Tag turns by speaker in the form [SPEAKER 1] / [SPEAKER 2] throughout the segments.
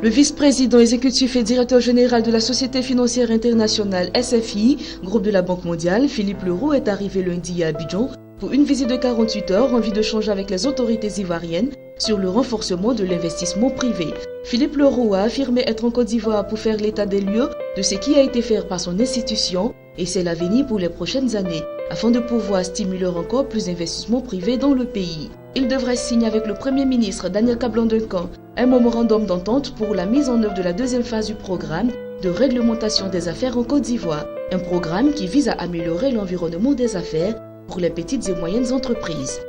[SPEAKER 1] Le vice-président exécutif et directeur général de la Société financière internationale SFI, groupe de la Banque mondiale, Philippe Leroux, est arrivé lundi à Abidjan pour une visite de 48 heures en vue de changer avec les autorités ivoiriennes sur le renforcement de l'investissement privé. Philippe Leroux a affirmé être en Côte d'Ivoire pour faire l'état des lieux de ce qui a été fait par son institution et c'est l'avenir pour les prochaines années, afin de pouvoir stimuler encore plus d'investissements privés dans le pays. Il devrait signer avec le Premier ministre Daniel Kablan-Duncan un mémorandum d'entente pour la mise en œuvre de la deuxième phase du programme de réglementation des affaires en Côte d'Ivoire, un programme qui vise à améliorer l'environnement des affaires pour les petites et moyennes entreprises.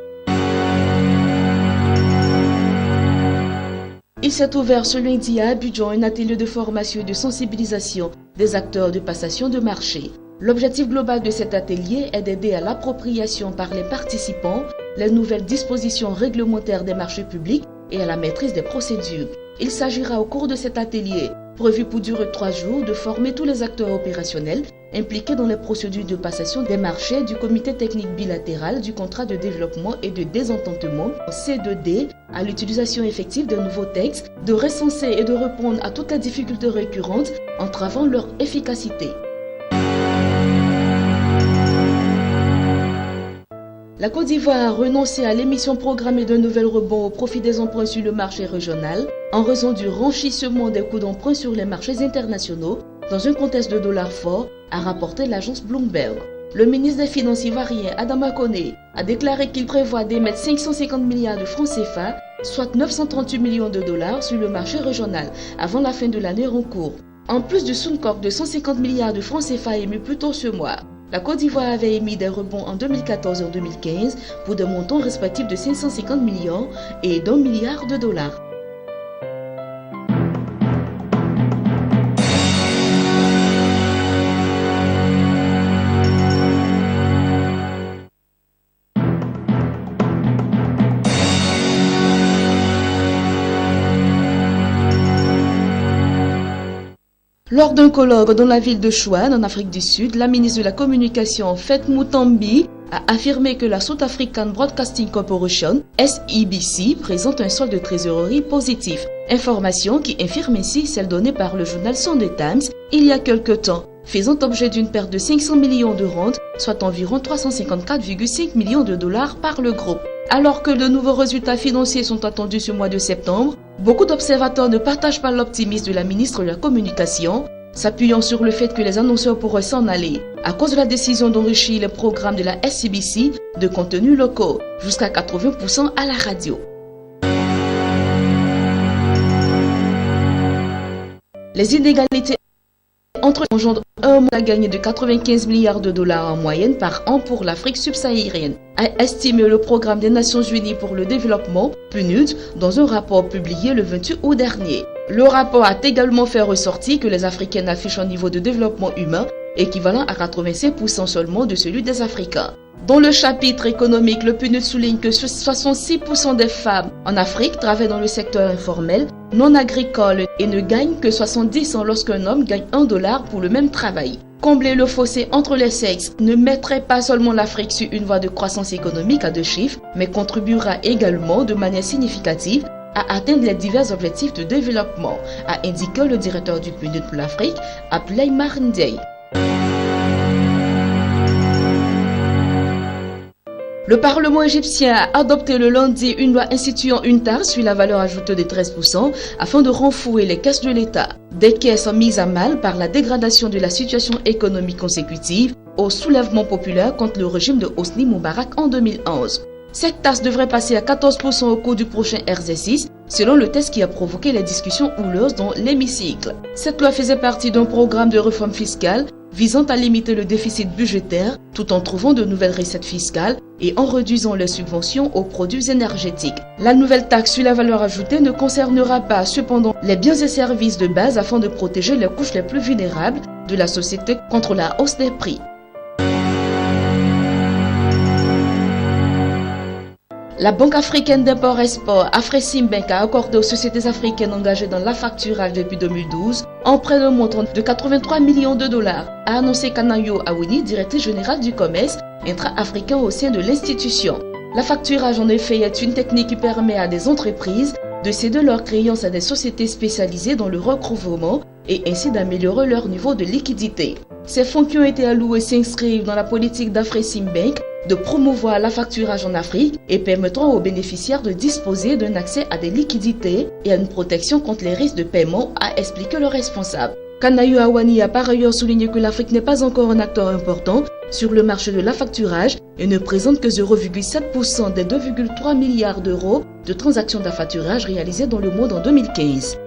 [SPEAKER 1] Il s'est ouvert ce lundi à Abidjan un atelier de formation et de sensibilisation des acteurs de passation de marché. L'objectif global de cet atelier est d'aider à l'appropriation par les participants les nouvelles dispositions réglementaires des marchés publics et à la maîtrise des procédures. Il s'agira au cours de cet atelier, prévu pour durer 3 jours, de former tous les acteurs opérationnels impliqués dans les procédures de passation des marchés du comité technique bilatéral du contrat de développement et de désententement C2D à l'utilisation effective de nouveaux textes, de recenser et de répondre à toutes les difficultés récurrentes entravant leur efficacité. La Côte d'Ivoire a renoncé à l'émission programmée d'un nouvel rebond au profit des emprunts sur le marché régional en raison du renchissement des coûts d'emprunt sur les marchés internationaux dans un contexte de dollar fort, a rapporté l'agence Bloomberg. Le ministre des Finances ivoirien Adama Koné a déclaré qu'il prévoit d'émettre 550 milliards de francs CFA, soit 938 millions de dollars sur le marché régional avant la fin de l'année en cours. En plus du Suncorp de 150 milliards de francs CFA émis plus tôt ce mois, la Côte d'Ivoire avait émis des rebonds en 2014 et en 2015 pour des montants respectifs de 550 millions et d'1 milliard de dollars. Lors d'un colloque dans la ville de Chouane, en Afrique du Sud, la ministre de la Communication, Faith Moutambi, a affirmé que la South African Broadcasting Corporation, SABC, présente un solde de trésorerie positif. Information qui infirme ainsi celle donnée par le journal Sunday Times il y a quelque temps, faisant objet d'une perte de 500 millions de rentes, soit environ 354,5 millions de dollars par le groupe. Alors que de nouveaux résultats financiers sont attendus ce mois de septembre, beaucoup d'observateurs ne partagent pas l'optimisme de la ministre de la Communication, s'appuyant sur le fait que les annonceurs pourraient s'en aller à cause de la décision d'enrichir les programmes de la SABC de contenus locaux, jusqu'à 80% à la radio. Les inégalités entre engendrent un monde à gagner de 95 milliards de dollars en moyenne par an pour l'Afrique subsaharienne, a estimé le Programme des Nations Unies pour le développement, PNUD, dans un rapport publié le 28 août dernier. Le rapport a également fait ressortir que les Africaines affichent un niveau de développement humain équivalent à 85% seulement de celui des Africains. Dans le chapitre économique, le PNUD souligne que 66% des femmes en Afrique travaillent dans le secteur informel, non agricole et ne gagnent que 70 cents lorsqu'un homme gagne $1 pour le même travail. Combler le fossé entre les sexes ne mettrait pas seulement l'Afrique sur une voie de croissance économique à 2 chiffres, mais contribuera également de manière significative à atteindre les divers objectifs de développement, a indiqué le directeur du PNUD pour l'Afrique, Abdoulaye Marndey. Le Parlement égyptien a adopté le lundi une loi instituant une taxe sur la valeur ajoutée de 13% afin de renflouer les caisses de l'État. Des caisses mises à mal par la dégradation de la situation économique consécutive au soulèvement populaire contre le régime de Hosni Moubarak en 2011. Cette taxe devrait passer à 14% au cours du prochain exercice, selon le texte qui a provoqué les discussions houleuses dans l'hémicycle. Cette loi faisait partie d'un programme de réforme fiscale visant à limiter le déficit budgétaire tout en trouvant de nouvelles recettes fiscales et en réduisant les subventions aux produits énergétiques. La nouvelle taxe sur la valeur ajoutée ne concernera pas cependant les biens et services de base afin de protéger les couches les plus vulnérables de la société contre la hausse des prix. La Banque africaine d'import-export, Afreximbank, a accordé aux sociétés africaines engagées dans l'affacturage depuis 2012 un prêt de montant de 83 millions de dollars, a annoncé Kanayo Awini, directrice générale du commerce intra-africain au sein de l'institution. L'affacturage en effet est une technique qui permet à des entreprises de céder leurs créances à des sociétés spécialisées dans le recouvrement et ainsi d'améliorer leur niveau de liquidité. Ces fonds qui ont été alloués s'inscrivent dans la politique d'Afreximbank de promouvoir l'affacturage en Afrique et permettront aux bénéficiaires de disposer d'un accès à des liquidités et à une protection contre les risques de paiement, a expliqué le responsable. Kanayu Awani a par ailleurs souligné que l'Afrique n'est pas encore un acteur important sur le marché de l'affacturage et ne présente que 0,7% des 2,3 milliards d'euros de transactions d'affacturage réalisées dans le monde en 2015.